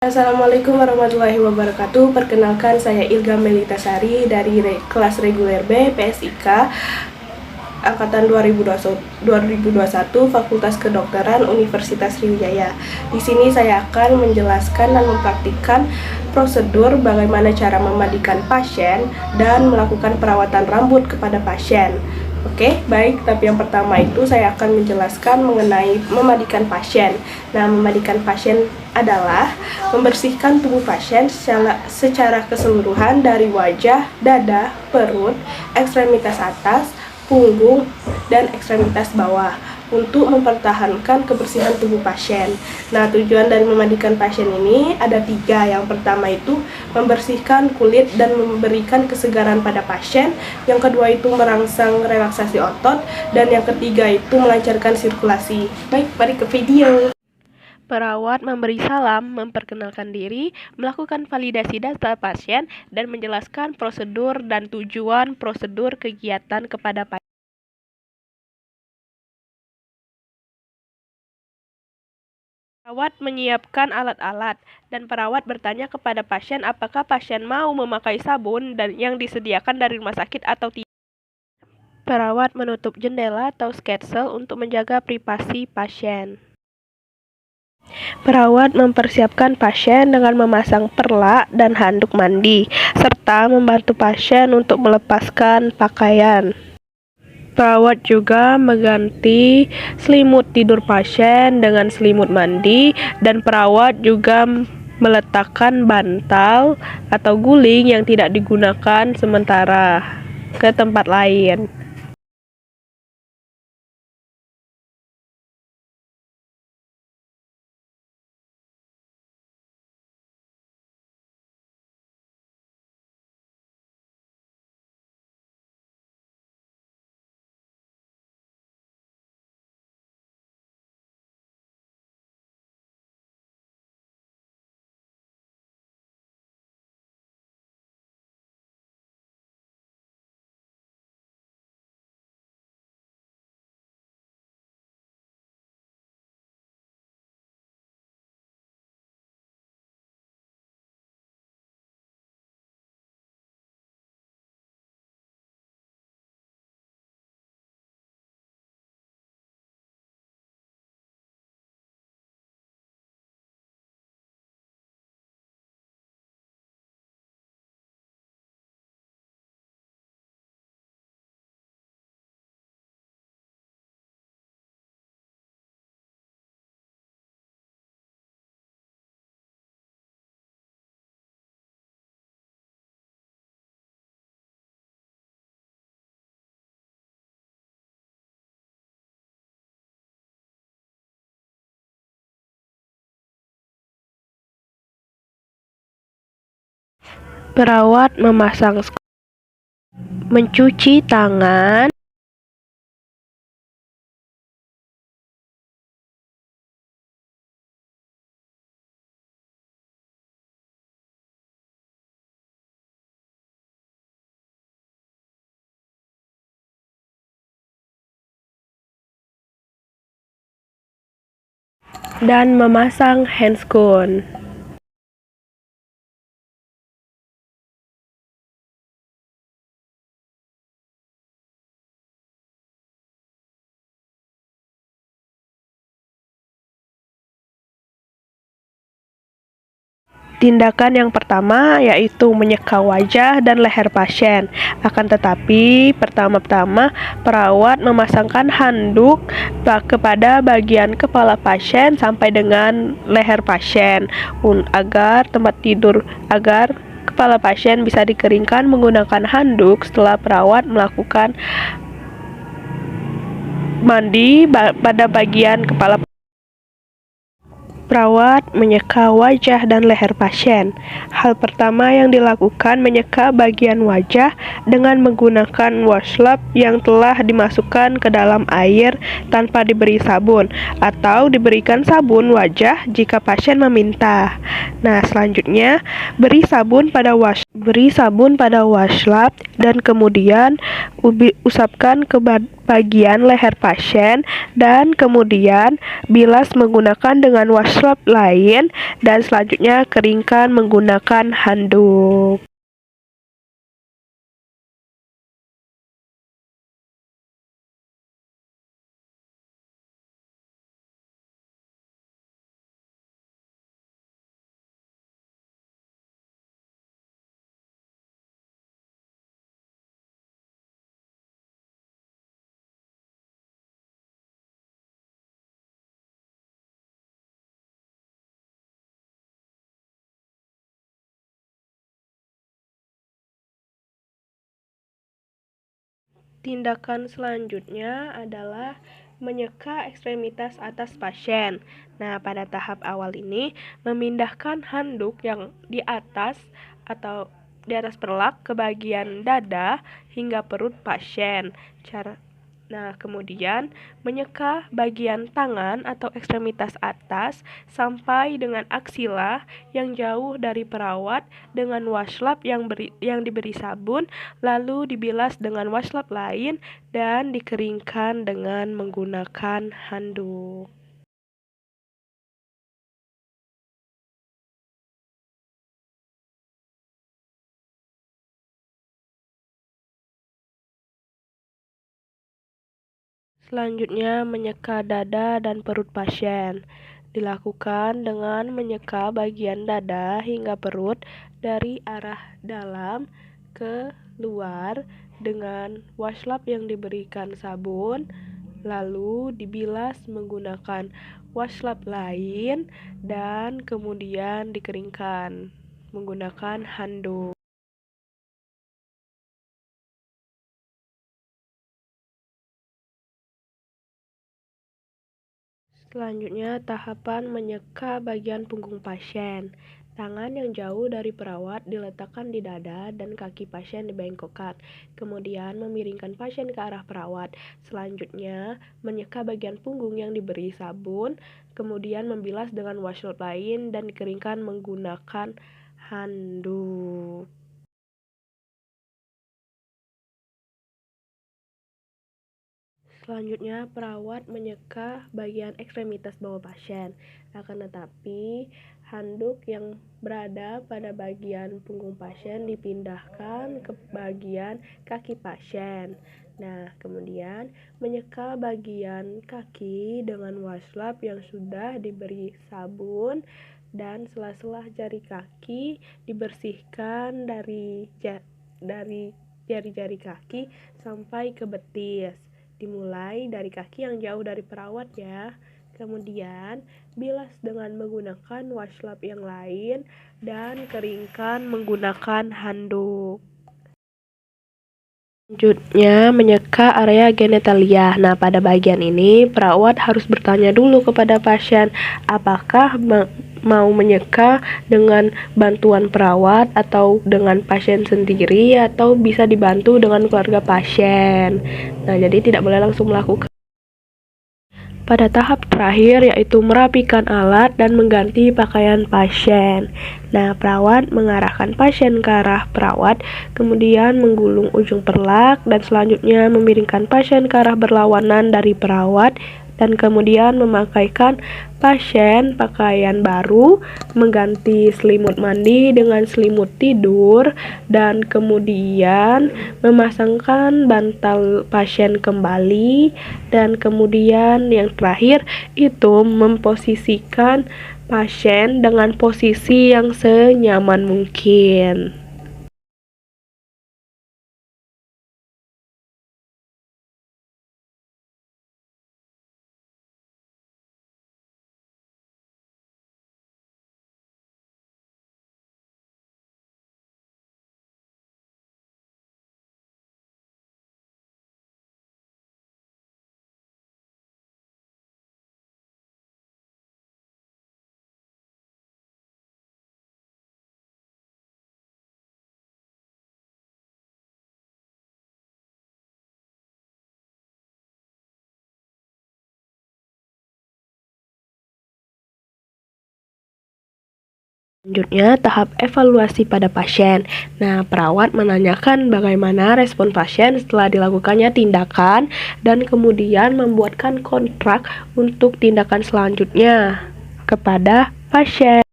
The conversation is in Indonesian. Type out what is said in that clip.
Assalamualaikum warahmatullahi wabarakatuh. Perkenalkan, saya Ilga Melitasari dari kelas reguler B PSIK angkatan 2021 Fakultas Kedokteran Universitas Sriwijaya. Di sini saya akan menjelaskan dan mempraktikkan prosedur bagaimana cara memandikan pasien dan melakukan perawatan rambut kepada pasien. Oke, baik, tapi yang pertama itu saya akan menjelaskan mengenai memandikan pasien. Nah, memandikan pasien adalah membersihkan tubuh pasien secara keseluruhan dari wajah, dada, perut, ekstremitas atas, punggung, dan ekstremitas bawah untuk mempertahankan kebersihan tubuh pasien. Nah, tujuan dari memandikan pasien ini ada 3. Yang pertama itu membersihkan kulit dan memberikan kesegaran pada pasien. Yang kedua itu merangsang relaksasi otot. Dan yang ketiga itu melancarkan sirkulasi. Baik, mari ke video. Perawat memberi salam, memperkenalkan diri, melakukan validasi data pasien, dan menjelaskan prosedur dan tujuan prosedur kegiatan kepada pasien. Perawat menyiapkan alat-alat, dan perawat bertanya kepada pasien apakah pasien mau memakai sabun dan yang disediakan dari rumah sakit atau tidak. Perawat menutup jendela atau sketsel untuk menjaga privasi pasien. Perawat mempersiapkan pasien dengan memasang perla dan handuk mandi, serta membantu pasien untuk melepaskan pakaian. Perawat juga mengganti selimut tidur pasien dengan selimut mandi, dan perawat juga meletakkan bantal atau guling yang tidak digunakan sementara ke tempat lain. Perawat memasang mencuci tangan, dan memasang handscoon. Tindakan yang pertama yaitu menyeka wajah dan leher pasien. Akan tetapi, pertama-tama perawat memasangkan handuk kepada bagian kepala pasien sampai dengan leher pasien agar kepala pasien bisa dikeringkan menggunakan handuk setelah perawat melakukan mandi pada bagian kepala. Perawat menyeka wajah dan leher pasien. Hal pertama yang dilakukan menyeka bagian wajah dengan menggunakan washcloth yang telah dimasukkan ke dalam air tanpa diberi sabun, atau diberikan sabun wajah jika pasien meminta. Nah, selanjutnya beri sabun pada Beri sabun pada washcloth dan kemudian usapkan ke bagian leher pasien dan kemudian bilas menggunakan dengan washcloth lain dan selanjutnya keringkan menggunakan handuk. Tindakan selanjutnya adalah menyeka ekstremitas atas pasien. Nah, pada tahap awal ini, memindahkan handuk yang di atas atau di atas perlak ke bagian dada hingga perut pasien. Kemudian menyeka bagian tangan atau ekstremitas atas sampai dengan aksila yang jauh dari perawat dengan washcloth yang diberi sabun, lalu dibilas dengan washcloth lain dan dikeringkan dengan menggunakan handuk. Selanjutnya, menyeka dada dan perut pasien. Dilakukan dengan menyeka bagian dada hingga perut dari arah dalam ke luar dengan washcloth yang diberikan sabun, lalu dibilas menggunakan washcloth lain dan kemudian dikeringkan menggunakan handuk. Selanjutnya, tahapan menyeka bagian punggung pasien. Tangan yang jauh dari perawat diletakkan di dada dan kaki pasien dibengkokkan. Kemudian memiringkan pasien ke arah perawat. Selanjutnya, menyeka bagian punggung yang diberi sabun, kemudian membilas dengan washcloth lain dan dikeringkan menggunakan handuk. Selanjutnya, perawat menyeka bagian ekstremitas bawah pasien. Akan tetapi, handuk yang berada pada bagian punggung pasien dipindahkan ke bagian kaki pasien. Nah, kemudian menyeka bagian kaki dengan washcloth yang sudah diberi sabun dan sela-sela jari kaki dibersihkan dari jari-jari kaki sampai ke betis. Dimulai dari kaki yang jauh dari perawat ya. Kemudian bilas dengan menggunakan washcloth yang lain dan keringkan menggunakan handuk. Selanjutnya, menyeka area genitalia. Nah, pada bagian ini, perawat harus bertanya dulu kepada pasien, apakah mau menyeka dengan bantuan perawat atau dengan pasien sendiri, atau bisa dibantu dengan keluarga pasien. Nah, jadi tidak boleh langsung melakukan. Pada tahap terakhir, yaitu merapikan alat dan mengganti pakaian pasien. Nah, perawat mengarahkan pasien ke arah perawat, kemudian menggulung ujung perlak, dan selanjutnya memiringkan pasien ke arah berlawanan dari perawat, dan kemudian memakaikan pasien pakaian baru, mengganti selimut mandi dengan selimut tidur, dan kemudian memasangkan bantal pasien kembali, dan kemudian yang terakhir itu memposisikan pasien dengan posisi yang senyaman mungkin. Selanjutnya, tahap evaluasi pada pasien. Nah, perawat menanyakan bagaimana respon pasien setelah dilakukannya tindakan dan kemudian membuatkan kontrak untuk tindakan selanjutnya kepada pasien.